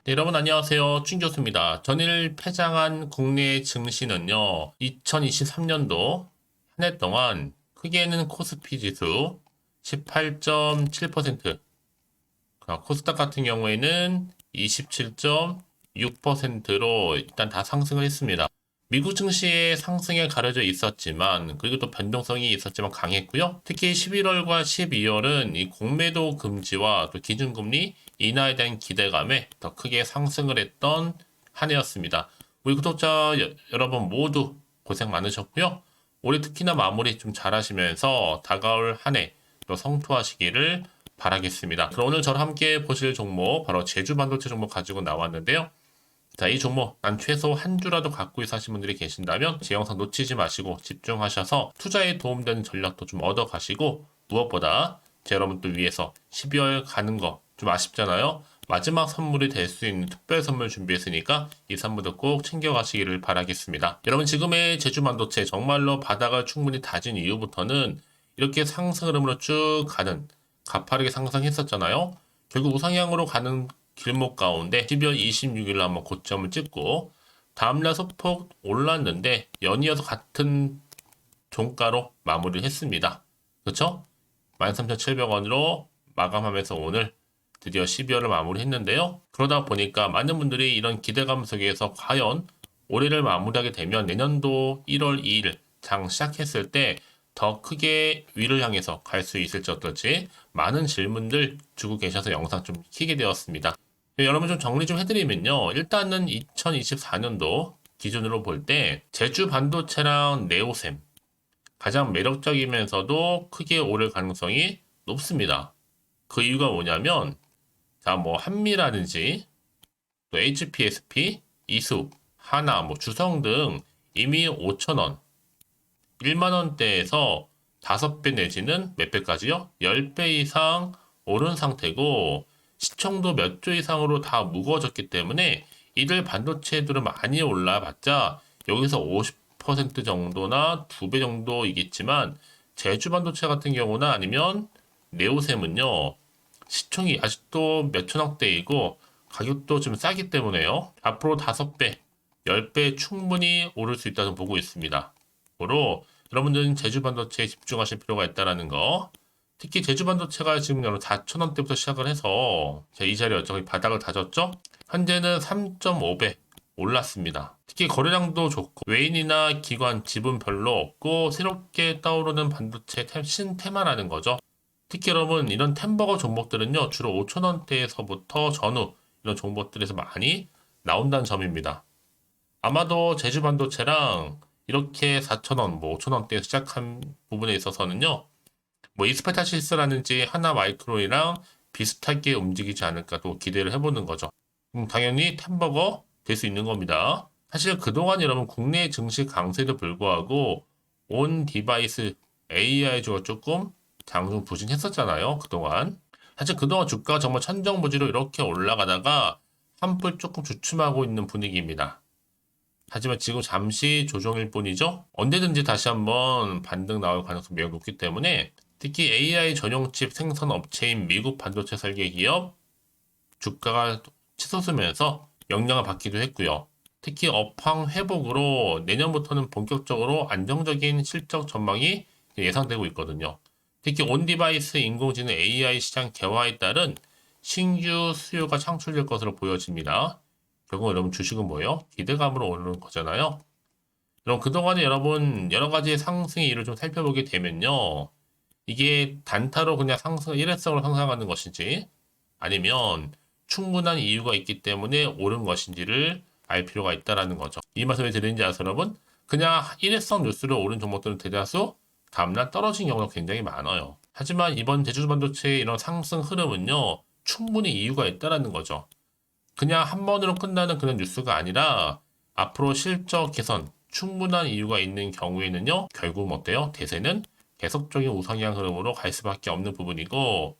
네, 여러분 안녕하세요. 춘 교수입니다. 전일 폐장한 국내 증시는요, 2023년도 한 해 동안 크게는 코스피 지수 18.7%, 코스닥 같은 경우에는 27.6%로 일단 다 상승을 했습니다. 미국 증시의 상승에 가려져 있었지만, 그리고 또 변동성이 있었지만 강했고요. 특히 11월과 12월은 이 공매도 금지와 또 기준금리 인하에 대한 기대감에 더 크게 상승을 했던 한 해였습니다. 우리 구독자 여러분 모두 고생 많으셨고요. 올해 특히나 마무리 좀 잘하시면서 다가올 한 해 또 성투하시기를 바라겠습니다. 그럼 오늘 저랑 함께 보실 종목 바로 제주 반도체 종목 가지고 나왔는데요. 자, 이 종목 난 최소 한 주라도 갖고 있어 하신 분들이 계신다면 제 영상 놓치지 마시고 집중하셔서 투자에 도움되는 전략도 좀 얻어 가시고, 무엇보다 제 여러분들 위해서 12월 가는 거 좀 아쉽잖아요. 마지막 선물이 될 수 있는 특별 선물 준비했으니까 이 선물도 꼭 챙겨 가시기를 바라겠습니다. 여러분, 지금의 제주 반도체 정말로 바닥을 충분히 다진 이후부터는 이렇게 상승 흐름으로 쭉 가는, 가파르게 상승했었잖아요. 결국 우상향으로 가는 길목 가운데 12월 26일 한번 고점을 찍고 다음날 소폭 올랐는데 연이어서 같은 종가로 마무리를 했습니다. 그렇죠? 13,700원으로 마감하면서 오늘 드디어 12월을 마무리했는데요. 그러다 보니까 많은 분들이 이런 기대감 속에서 과연 올해를 마무리하게 되면 내년도 1월 2일 장 시작했을 때 더 크게 위를 향해서 갈 수 있을지 어떨지 많은 질문들 주고 계셔서 영상 좀 키게 되었습니다. 여러분 좀 정리 좀 해드리면요. 일단은 2024년도 기준으로 볼 때 제주 반도체랑 네오셈 가장 매력적이면서도 크게 오를 가능성이 높습니다. 그 이유가 뭐냐면, 자, 뭐 한미라든지 또 HPSP, 이수, 하나, 뭐 주성 등 이미 5,000원, 1만 원대에서 5배 내지는 몇 배까지요? 10배 이상 오른 상태고, 시총도 몇 조 이상으로 다 무거워졌기 때문에 이들 반도체들은 많이 올라봤자 여기서 50% 정도나 2배 정도이겠지만, 제주 반도체 같은 경우나 아니면 네오셈은요, 시총이 아직도 몇천억대이고 가격도 좀 싸기 때문에요. 앞으로 5배, 10배 충분히 오를 수 있다고 보고 있습니다. 고로 여러분들은 제주 반도체에 집중하실 필요가 있다는 거. 특히 제주 반도체가 지금 4,000원대부터 시작을 해서 이 자리 어차피 바닥을 다졌죠? 현재는 3.5배 올랐습니다. 특히 거래량도 좋고 외인이나 기관 지분 별로 없고 새롭게 떠오르는 반도체 신테마라는 거죠. 특히 여러분, 이런 템버거 종목들은요 주로 5,000원대에서부터 전후 이런 종목들에서 많이 나온다는 점입니다. 아마도 제주 반도체랑 이렇게 4,000원, 뭐 5,000원대에 시작한 부분에 있어서는요, 뭐 이스페타시스라든지 하나 마이크론이랑 비슷하게 움직이지 않을까 또 기대를 해보는 거죠. 당연히 템버거 될 수 있는 겁니다. 사실 그동안 여러분 국내 증시 강세에도 불구하고 온 디바이스 AI주가 조금 장중 부진했었잖아요. 그동안. 사실 그동안 주가가 정말 천정부지로 이렇게 올라가다가 한풀 조금 주춤하고 있는 분위기입니다. 하지만 지금 잠시 조정일 뿐이죠. 언제든지 다시 한번 반등 나올 가능성이 매우 높기 때문에 특히 AI 전용 칩 생산 업체인 미국 반도체 설계 기업 주가가 치솟으면서 영향을 받기도 했고요. 특히 업황 회복으로 내년부터는 본격적으로 안정적인 실적 전망이 예상되고 있거든요. 특히 온디바이스 인공지능 AI 시장 개화에 따른 신규 수요가 창출될 것으로 보여집니다. 결국 여러분 주식은 뭐예요? 기대감으로 오르는 거잖아요. 그럼 그동안에 여러분 여러 가지 상승의 일을 좀 살펴보게 되면요. 이게 단타로 그냥 일회성으로 상승하는 것인지 아니면 충분한 이유가 있기 때문에 오른 것인지를 알 필요가 있다라는 거죠. 이 말씀을 드리는지 아세요, 여러분? 그냥 일회성 뉴스로 오른 종목들은 대다수 다음날 떨어진 경우가 굉장히 많아요. 하지만 이번 제주 반도체의 이런 상승 흐름은요, 충분히 이유가 있다라는 거죠. 그냥 한 번으로 끝나는 그런 뉴스가 아니라 앞으로 실적 개선, 충분한 이유가 있는 경우에는요, 결국 어때요? 대세는 계속적인 우상향 흐름으로 갈 수밖에 없는 부분이고,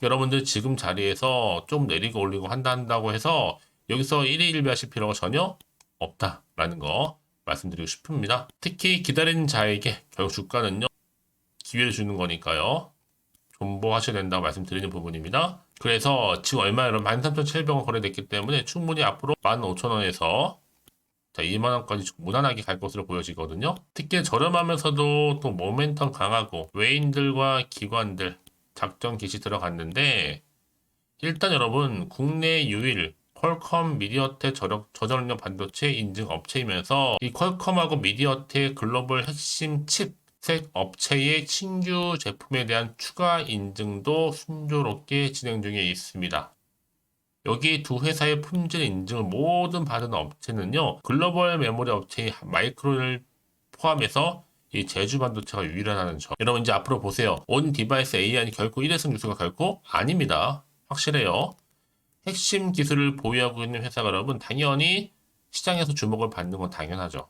여러분들 지금 자리에서 좀 내리고 올리고 한다고 해서 여기서 1위 1비 하실 필요가 전혀 없다라는 거 말씀드리고 싶습니다. 특히 기다리는 자에게 결국 주가는요, 기회를 주는 거니까요. 존버하셔야 된다고 말씀드리는 부분입니다. 그래서 지금 얼마나 13,700원 거래됐기 때문에 충분히 앞으로 15,000원에서 자, 2만원까지 무난하게 갈 것으로 보여지거든요. 특히 저렴하면서도 또 모멘텀 강하고 외인들과 기관들 작전 기시 들어갔는데 일단 여러분 국내 유일 퀄컴 미디어텍 저전력 반도체 인증 업체이면서 이 퀄컴하고 미디어텍 글로벌 핵심 칩셋 업체의 신규 제품에 대한 추가 인증도 순조롭게 진행 중에 있습니다. 여기 두 회사의 품질 인증을 모두 받은 업체는요, 글로벌 메모리 업체인 마이크론을 포함해서 이 제주 반도체가 유일하다는 점. 여러분 이제 앞으로 보세요. 온 디바이스 AI는 결코 일회성 유수가 결코 아닙니다. 확실해요. 핵심 기술을 보유하고 있는 회사가 여러분 당연히 시장에서 주목을 받는 건 당연하죠.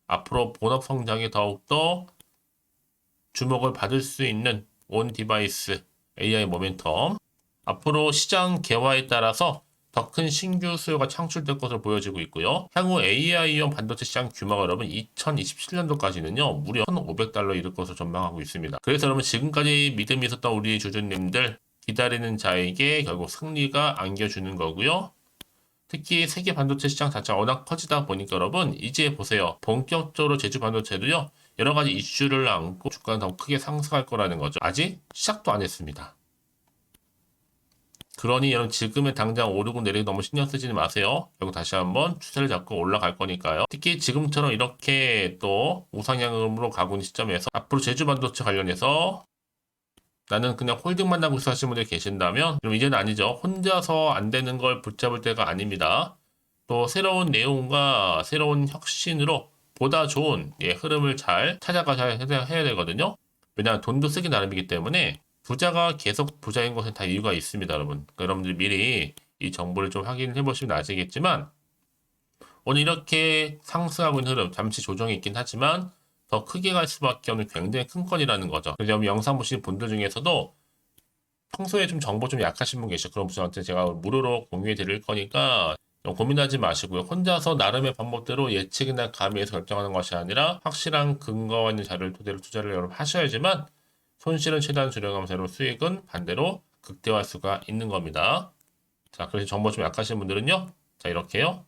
앞으로 본업 성장에 더욱더 주목을 받을 수 있는 온 디바이스 AI 모멘텀 앞으로 시장 개화에 따라서 더 큰 신규 수요가 창출될 것으로 보여지고 있고요. 향후 AI용 반도체 시장 규모가 여러분 2027년도까지는요 무려 1,500달러 이를 것으로 전망하고 있습니다. 그래서 여러분 지금까지 믿음이 있었던 우리 주주님들 기다리는 자에게 결국 승리가 안겨주는 거고요. 특히 세계 반도체 시장 자체가 워낙 커지다 보니까 여러분 이제 보세요. 본격적으로 제주 반도체도요 여러 가지 이슈를 안고 주가는 더 크게 상승할 거라는 거죠. 아직 시작도 안 했습니다. 그러니 여러분 지금은 당장 오르고 내리고 너무 신경 쓰지 마세요. 결국 다시 한번 추세를 잡고 올라갈 거니까요. 특히 지금처럼 이렇게 또 우상향으로 가고 있는 시점에서 앞으로 제주 반도체 관련해서 나는 그냥 홀딩만 하고 있어 하시는 분들이 계신다면 그럼 이제는 아니죠. 혼자서 안 되는 걸 붙잡을 때가 아닙니다. 또 새로운 내용과 새로운 혁신으로 보다 좋은 흐름을 잘 찾아가셔야 해야 되거든요. 왜냐하면 돈도 쓰기 나름이기 때문에 부자가 계속 부자인 것은 다 이유가 있습니다, 여러분. 그러니까 여러분들 미리 이 정보를 좀 확인해 보시면 아시겠지만 오늘 이렇게 상승하고 있는 흐름 잠시 조정이 있긴 하지만 더 크게 갈 수밖에 없는 굉장히 큰 건이라는 거죠. 그래서 여러분 영상 보시는 분들 중에서도 평소에 좀 정보 좀 약하신 분 계셔. 그런 분한테 제가 무료로 공유해 드릴 거니까 고민하지 마시고요. 혼자서 나름의 방법대로 예측이나 감의해서 결정하는 것이 아니라 확실한 근거와 있는 자료를 토대로 투자를 여러분 하셔야지만 손실은 최대한 줄여가면서 여러분 수익은 반대로 극대화할 수가 있는 겁니다. 자, 그래서 정보 좀 약하신 분들은요. 자, 이렇게요.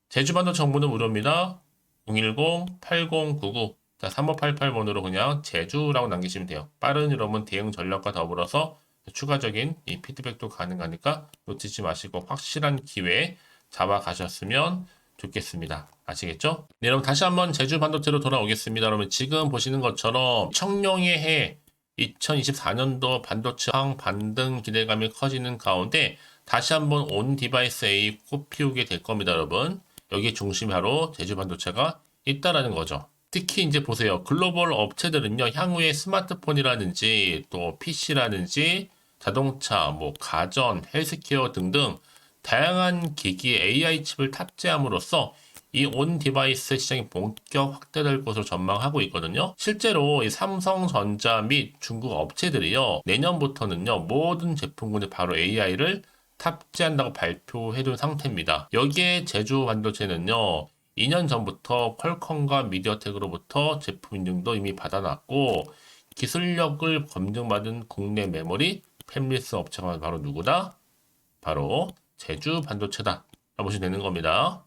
제주반도 정보는 무료입니다. 010-8099 자, 3588번으로 그냥 제주라고 남기시면 돼요. 빠른 여러분 대응 전략과 더불어서 추가적인 이 피드백도 가능하니까 놓치지 마시고 확실한 기회 잡아가셨으면 좋겠습니다. 아시겠죠? 네, 여러분 다시 한번 제주 반도체로 돌아오겠습니다. 여러분 지금 보시는 것처럼 청룡의 해 2024년도 반도체 상 반등 기대감이 커지는 가운데 다시 한번 온 디바이스 A 꼽히게 될 겁니다, 여러분. 여기 중심이 바로 제주 반도체가 있다라는 거죠. 특히 이제 보세요. 글로벌 업체들은요, 향후에 스마트폰이라든지 또 PC라든지 자동차, 뭐 가전, 헬스케어 등등 다양한 기기에 AI 칩을 탑재함으로써 이 온 디바이스 시장이 본격 확대될 것으로 전망하고 있거든요. 실제로 이 삼성전자 및 중국 업체들이요, 내년부터는요, 모든 제품군에 바로 AI를 탑재한다고 발표해둔 상태입니다. 여기에 제주 반도체는요, 2년 전부터 퀄컴과 미디어텍으로부터 제품 인증도 이미 받아놨고 기술력을 검증받은 국내 메모리 팹리스 업체가 바로 누구다? 바로 제주 반도체다. 보시면 되는 겁니다.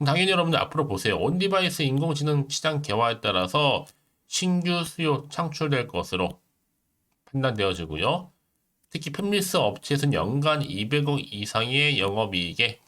당연히 여러분들 앞으로 보세요. 온디바이스 인공지능 시장 개화에 따라서 신규 수요 창출될 것으로 판단되어지고요. 특히 팹리스 업체에서는 연간 200억 이상의 영업이익에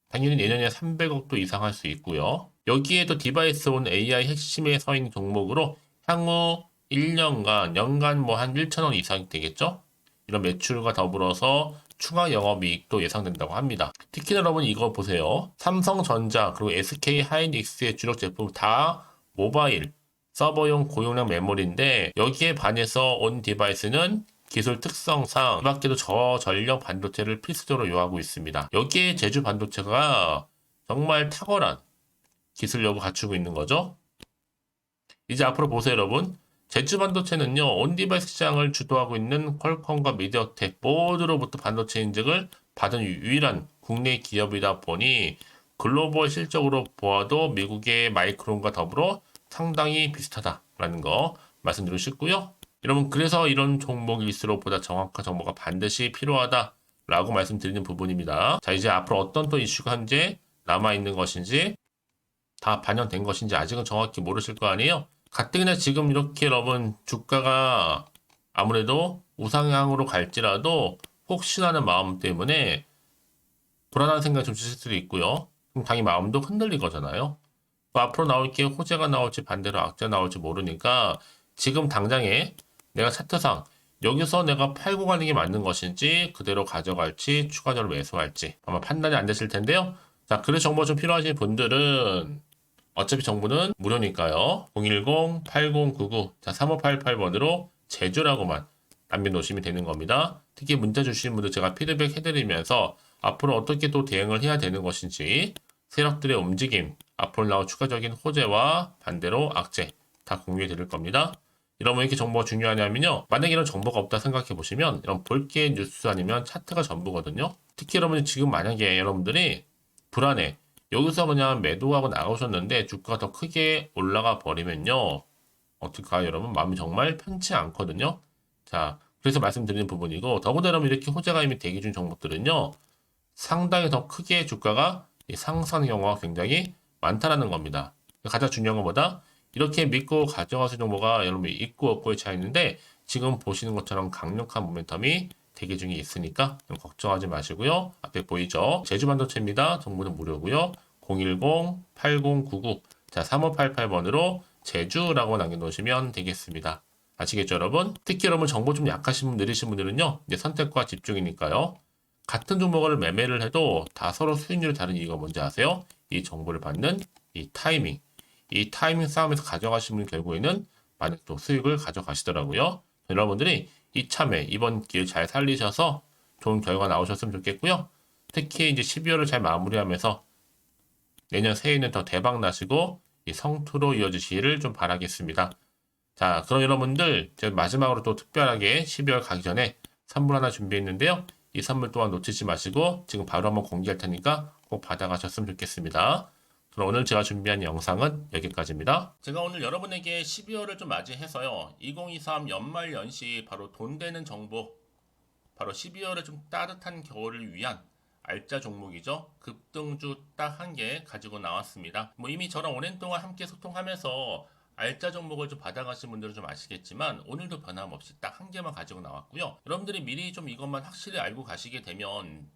당연히 내년에 300억도 이상 할 수 있고요. 여기에도 디바이스 온 AI 핵심에 서 있는 종목으로 향후 1년간 연간 뭐 한 1천억 이상 되겠죠? 이런 매출과 더불어서 추가 영업이익도 예상된다고 합니다. 특히 여러분 이거 보세요. 삼성전자 그리고 SK 하이닉스의 주력 제품 다 모바일 서버용 고용량 메모리인데 여기에 반해서 온 디바이스는 기술 특성상 이 밖에도 저전력 반도체를 필수적으로 요하고 있습니다. 여기에 제주 반도체가 정말 탁월한 기술력을 갖추고 있는 거죠. 이제 앞으로 보세요, 여러분. 제주 반도체는요, 온디바이스 시장을 주도하고 있는 퀄컴과 미디어텍 모두로부터 반도체 인증을 받은 유일한 국내 기업이다 보니 글로벌 실적으로 보아도 미국의 마이크론과 더불어 상당히 비슷하다라는 거 말씀드리고 싶고요. 여러분, 그래서 이런 종목일수록 보다 정확한 정보가 반드시 필요하다라고 말씀드리는 부분입니다. 자, 이제 앞으로 어떤 또 이슈가 현재 남아있는 것인지, 다 반영된 것인지 아직은 정확히 모르실 거 아니에요? 가뜩이나 지금 이렇게 여러분 주가가 아무래도 우상향으로 갈지라도 혹시나는 마음 때문에 불안한 생각이 좀 드실 수도 있고요. 그럼 당연히 마음도 흔들릴 거잖아요. 앞으로 나올 게 호재가 나올지 반대로 악재가 나올지 모르니까 지금 당장에 내가 차트상 여기서 내가 팔고 가는 게 맞는 것인지 그대로 가져갈지 추가적으로 매수할지 아마 판단이 안 되실 텐데요. 자, 그래서 정보 좀 필요하신 분들은 어차피 정보는 무료니까요. 010-8099 자, 3588번으로 제주라고만 남겨놓으시면 되는 겁니다. 특히 문자 주신 분들 제가 피드백 해드리면서 앞으로 어떻게 또 대응을 해야 되는 것인지 세력들의 움직임, 앞으로 나올 추가적인 호재와 반대로 악재 다 공유해 드릴 겁니다. 여러분 이렇게 정보가 중요하냐면요. 만약에 이런 정보가 없다 생각해 보시면 이런 볼게 뉴스 아니면 차트가 전부거든요. 특히 여러분이 지금 만약에 여러분들이 불안해. 여기서 그냥 매도하고 나가셨는데 주가가 더 크게 올라가 버리면요. 어떡할까요, 여러분? 마음이 정말 편치 않거든요. 자, 그래서 말씀드리는 부분이고, 더군다나 여러분 이렇게 호재가 이미 대기 중 종목들은요, 상당히 더 크게 주가가 상승하는 경우가 굉장히 많다라는 겁니다. 가장 중요한 것보다 이렇게 믿고 가져가실 정보가 여러분 있고 없고의 차이인데, 지금 보시는 것처럼 강력한 모멘텀이 대기 중에 있으니까 걱정하지 마시고요. 앞에 보이죠? 제주반도체입니다. 정보는 무료고요. 010-8099 자, 3588번으로 제주라고 남겨놓으시면 되겠습니다. 아시겠죠, 여러분? 특히 여러분 정보 좀 약하신 분, 느리신 분들은요, 이제 선택과 집중이니까요. 같은 종목을 매매를 해도 다 서로 수익률이 다른 이유가 뭔지 아세요? 이 정보를 받는 이 타이밍. 이 타이밍 싸움에서 가져가신 분이 결국에는 많은 또 수익을 가져가시더라고요. 여러분들이 이참에 이번 기회 잘 살리셔서 좋은 결과 나오셨으면 좋겠고요. 특히 이제 12월을 잘 마무리하면서 내년 새해에는 더 대박 나시고 이 성투로 이어지시기를 좀 바라겠습니다. 자, 그럼 여러분들 제가 마지막으로 또 특별하게 12월 가기 전에 선물 하나 준비했는데요. 이 선물 또한 놓치지 마시고 지금 바로 한번 공개할 테니까 꼭 받아가셨으면 좋겠습니다. 그럼 오늘 제가 준비한 영상은 여기까지입니다. 제가 오늘 여러분에게 12월을 좀 맞이해서요. 2023 연말 연시 바로 돈 되는 정보, 바로 12월에 좀 따뜻한 겨울을 위한 알짜 종목이죠. 급등주 딱 한 개 가지고 나왔습니다. 뭐 이미 저랑 오랜 동안 함께 소통하면서 알짜 종목을 좀 받아가신 분들은 좀 아시겠지만 오늘도 변함없이 딱 한 개만 가지고 나왔고요. 여러분들이 미리 좀 이것만 확실히 알고 가시게 되면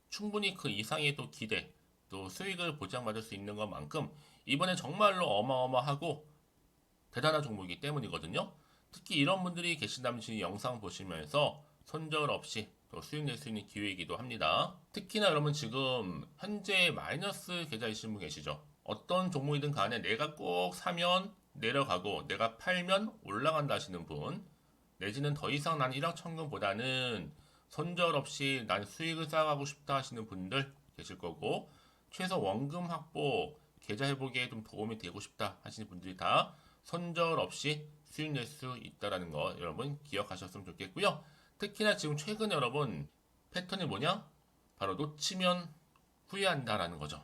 충분히 그 이상의 또 기대, 또 수익을 보장받을 수 있는 것만큼 이번에 정말로 어마어마하고 대단한 종목이기 때문이거든요. 특히 이런 분들이 계신다면 지금 영상 보시면서 손절 없이 또 수익 낼 수 있는 기회이기도 합니다. 특히나 여러분 지금 현재 마이너스 계좌이신 분 계시죠? 어떤 종목이든 간에 내가 꼭 사면 내려가고 내가 팔면 올라간다 하시는 분, 내지는 더 이상 난 일확천금보다는 손절 없이 난 수익을 쌓아가고 싶다 하시는 분들 계실 거고, 최소 원금 확보, 계좌 회복에 좀 도움이 되고 싶다 하시는 분들이 다 손절 없이 수익 낼 수 있다는 거 여러분 기억하셨으면 좋겠고요. 특히나 지금 최근에 여러분 패턴이 뭐냐? 바로 놓치면 후회한다라는 거죠.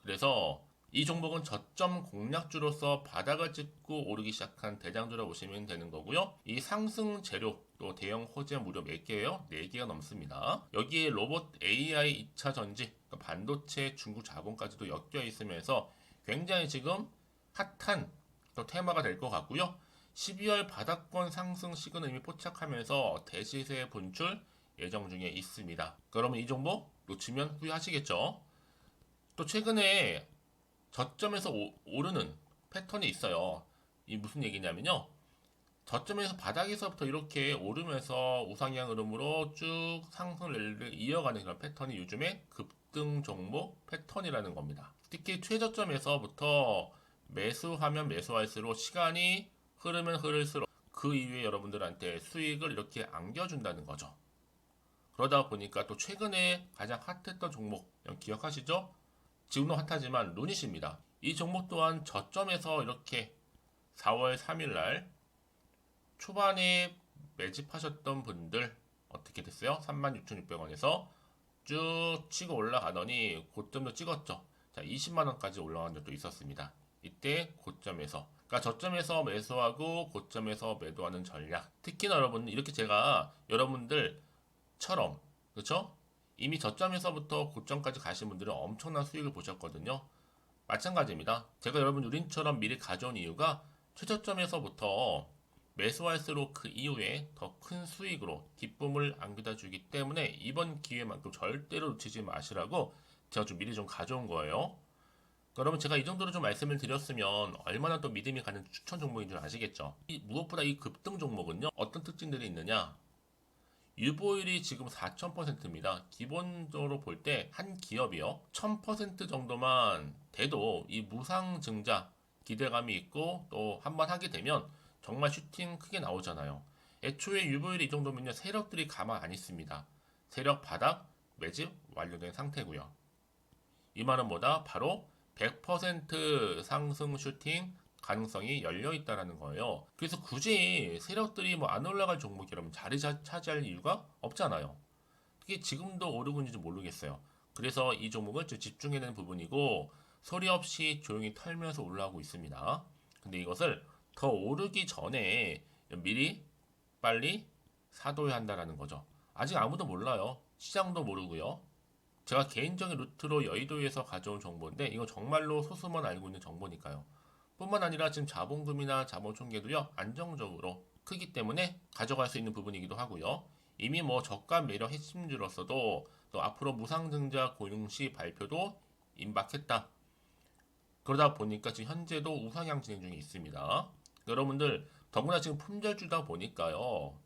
그래서 이 종목은 저점 공략주로서 바닥을 찍고 오르기 시작한 대장주라고 보시면 되는 거고요. 이 상승 재료 또 대형 호재 무려 몇 개예요? 4개가 넘습니다. 여기에 로봇 AI 2차 전지, 그러니까 반도체 중국 자본까지도 엮여 있으면서 굉장히 지금 핫한 또 테마가 될 것 같고요. 12월 바닥권 상승 시그널 이미 포착하면서 대시세 분출 예정 중에 있습니다. 그러면 이 종목 놓치면 후회하시겠죠? 또 최근에 저점에서 오르는 패턴이 있어요. 이 무슨 얘기냐면요. 저점에서 바닥에서부터 이렇게 오르면서 우상향 흐름으로 쭉 상승을 이어가는 그런 패턴이 요즘에 급등 종목 패턴이라는 겁니다. 특히 최저점에서부터 매수하면 매수할수록 시간이 흐르면 흐를수록 그 이후에 여러분들한테 수익을 이렇게 안겨준다는 거죠. 그러다 보니까 또 최근에 가장 핫했던 종목 기억하시죠? 지금도 핫하지만 루닛입니다. 이 종목 또한 저점에서 이렇게 4월 3일 날 초반에 매집하셨던 분들 어떻게 됐어요? 36,600원에서 쭉 치고 올라가더니 고점도 찍었죠. 자, 20만원까지 올라간 적도 있었습니다. 이때 고점에서 그러니까 저점에서 매수하고 고점에서 매도하는 전략. 특히나 여러분 이렇게 제가 여러분들처럼 그렇죠? 이미 저점에서부터 고점까지 가신 분들은 엄청난 수익을 보셨거든요. 마찬가지입니다. 제가 여러분 우린처럼 미리 가져온 이유가 최저점에서부터 매수할수록 그 이후에 더 큰 수익으로 기쁨을 안겨다 주기 때문에 이번 기회만큼 절대로 놓치지 마시라고 제가 좀 미리 좀 가져온 거예요. 여러분 제가 이 정도로 좀 말씀을 드렸으면 얼마나 또 믿음이 가는 추천 종목인 줄 아시겠죠? 무엇보다 이 급등 종목은요 어떤 특징들이 있느냐? 유보율이 지금 4000%입니다. 기본적으로 볼 때 한 기업이요 1000% 정도만 돼도 이 무상증자 기대감이 있고 또 한 번 하게 되면 정말 슈팅 크게 나오잖아요. 애초에 유보율이 이 정도면요 세력들이 가만 안 있습니다. 세력 바닥 매집 완료된 상태고요. 이 말은 뭐다? 바로 100% 상승 슈팅 가능성이 열려 있다라는 거예요. 그래서 굳이 세력들이 뭐 안 올라갈 종목이 라면 자리 차지할 이유가 없잖아요. 그게 지금도 오르고 있는지 모르겠어요. 그래서 이 종목을 좀 집중해야 되는 부분이고 소리 없이 조용히 털면서 올라가고 있습니다. 근데 이것을 더 오르기 전에 미리 빨리 사둬야 한다라는 거죠. 아직 아무도 몰라요. 시장도 모르고요. 제가 개인적인 루트로 여의도에서 가져온 정보인데 이거 정말로 소수만 알고 있는 정보니까요. 뿐만 아니라 지금 자본금이나 자본 총계도요 안정적으로 크기 때문에 가져갈 수 있는 부분이기도 하고요. 이미 뭐 저가 매력 핵심주로서도 또 앞으로 무상증자 고용시 발표도 임박했다. 그러다 보니까 지금 현재도 우상향 진행 중에 있습니다. 여러분들 더구나 지금 품절주다 보니까요.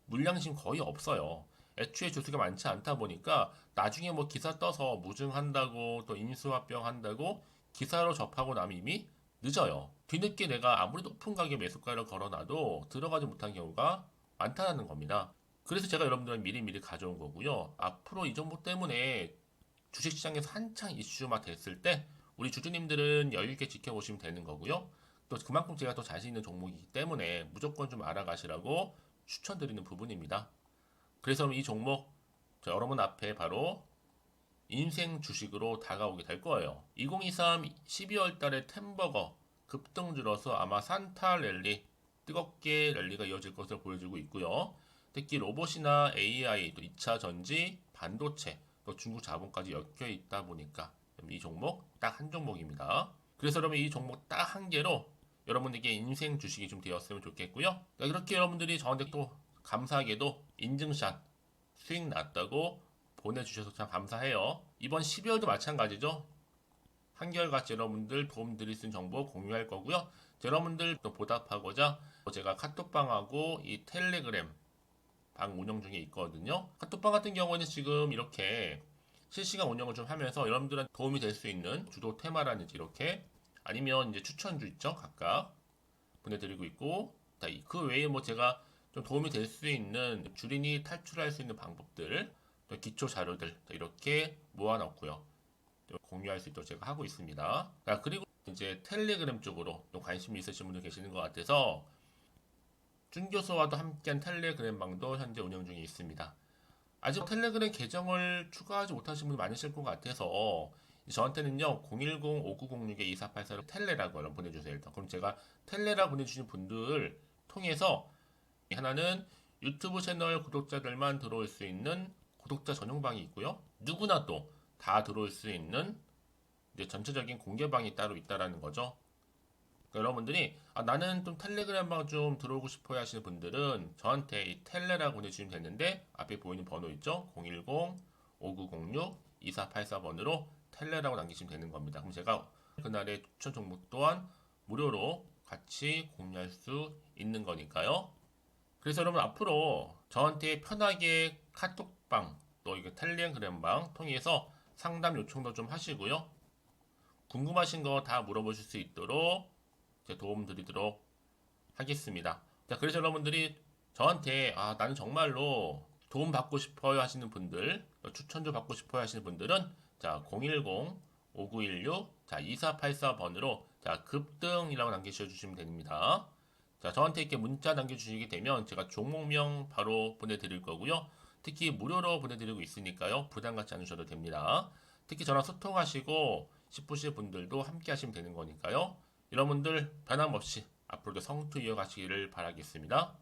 물량심 거의 없어요. 애초에 주수가 많지 않다 보니까 나중에 뭐 기사 떠서 무증한다고 또 인수합병 한다고 기사로 접하고 나면 이미 늦어요. 뒤늦게 내가 아무리 높은 가격 매수가를 걸어놔도 들어가지 못한 경우가 많다는 겁니다. 그래서 제가 여러분들은 미리미리 가져온 거고요. 앞으로 이 정보 때문에 주식시장에서 한창 이슈가 됐을 때 우리 주주님들은 여유있게 지켜보시면 되는 거고요. 또 그만큼 제가 더 자신 있는 종목이기 때문에 무조건 좀 알아가시라고 추천드리는 부분입니다. 그래서 이 종목 여러분 앞에 바로 인생 주식으로 다가오게 될 거예요. 2023 12월 달에 템버거 급등주로서 아마 산타 랠리 뜨겁게 랠리가 이어질 것으로 보여지고 있고요. 특히 로봇이나 AI, 또 2차 전지, 반도체, 또 중국 자본까지 엮여 있다 보니까 이 종목 딱 한 종목입니다. 그래서 여러분 이 종목 딱 한 개로 여러분에게 인생 주식이 좀 되었으면 좋겠고요. 그렇게 여러분들이 저한테 또 감사하게도 인증샷 수익 났다고 보내주셔서 참 감사해요. 이번 12월도 마찬가지죠. 한결같이 여러분들 도움 드릴 수 있는 정보 공유할 거고요. 여러분들 또 보답하고자 제가 카톡방하고 이 텔레그램 방 운영 중에 있거든요. 카톡방 같은 경우는 지금 이렇게 실시간 운영을 좀 하면서 여러분들한테 도움이 될 수 있는 주도 테마라든지 이렇게 아니면 이제 추천주 있죠. 각각 보내드리고 있고 그 외에 뭐 제가 좀 도움이 될 수 있는 주린이 탈출할 수 있는 방법들 또 기초 자료들 이렇게 모아놨고요. 공유할 수 있도록 제가 하고 있습니다. 그리고 이제 텔레그램 쪽으로 또 관심이 있으신 분들 계시는 것 같아서 준교수와도 함께한 텔레그램 방도 현재 운영 중에 있습니다. 아직 텔레그램 계정을 추가하지 못하신 분이 많으실 것 같아서 저한테는요 010-5906-2484로 텔레라고 보내주세요. 일단 그럼 제가 텔레라 보내주신 분들 통해서 하나는 유튜브 채널 구독자들만 들어올 수 있는 구독자 전용방이 있고요. 누구나 또 다 들어올 수 있는 이제 전체적인 공개방이 따로 있다라는 거죠. 그러니까 여러분들이 나는 좀 텔레그램 방 좀 들어오고 싶어요 하시는 분들은 저한테 이 텔레라고 보내주시면 되는데 앞에 보이는 번호 있죠? 010-5906-2484번으로 텔레라고 남기시면 되는 겁니다. 그럼 제가 그날의 추천 종목 또한 무료로 같이 공유할 수 있는 거니까요. 그래서 여러분 앞으로 저한테 편하게 카톡방 또 이거 텔레그램방 통해서 상담 요청도 좀 하시고요. 궁금하신 거 다 물어보실 수 있도록 제가 도움 드리도록 하겠습니다. 자, 그래서 여러분들이 저한테 나는 정말로 도움 받고 싶어요 하시는 분들, 추천도 받고 싶어요 하시는 분들은 자, 010-5916 자, 2484번으로 자, 급등이라고 남기셔 주시면 됩니다. 자, 저한테 이렇게 문자 남겨주시게 되면 제가 종목명 바로 보내드릴 거고요. 특히 무료로 보내드리고 있으니까요. 부담 갖지 않으셔도 됩니다. 특히 저랑 소통하시고 싶으신 분들도 함께 하시면 되는 거니까요. 여러분들 변함없이 앞으로도 성투 이어가시기를 바라겠습니다.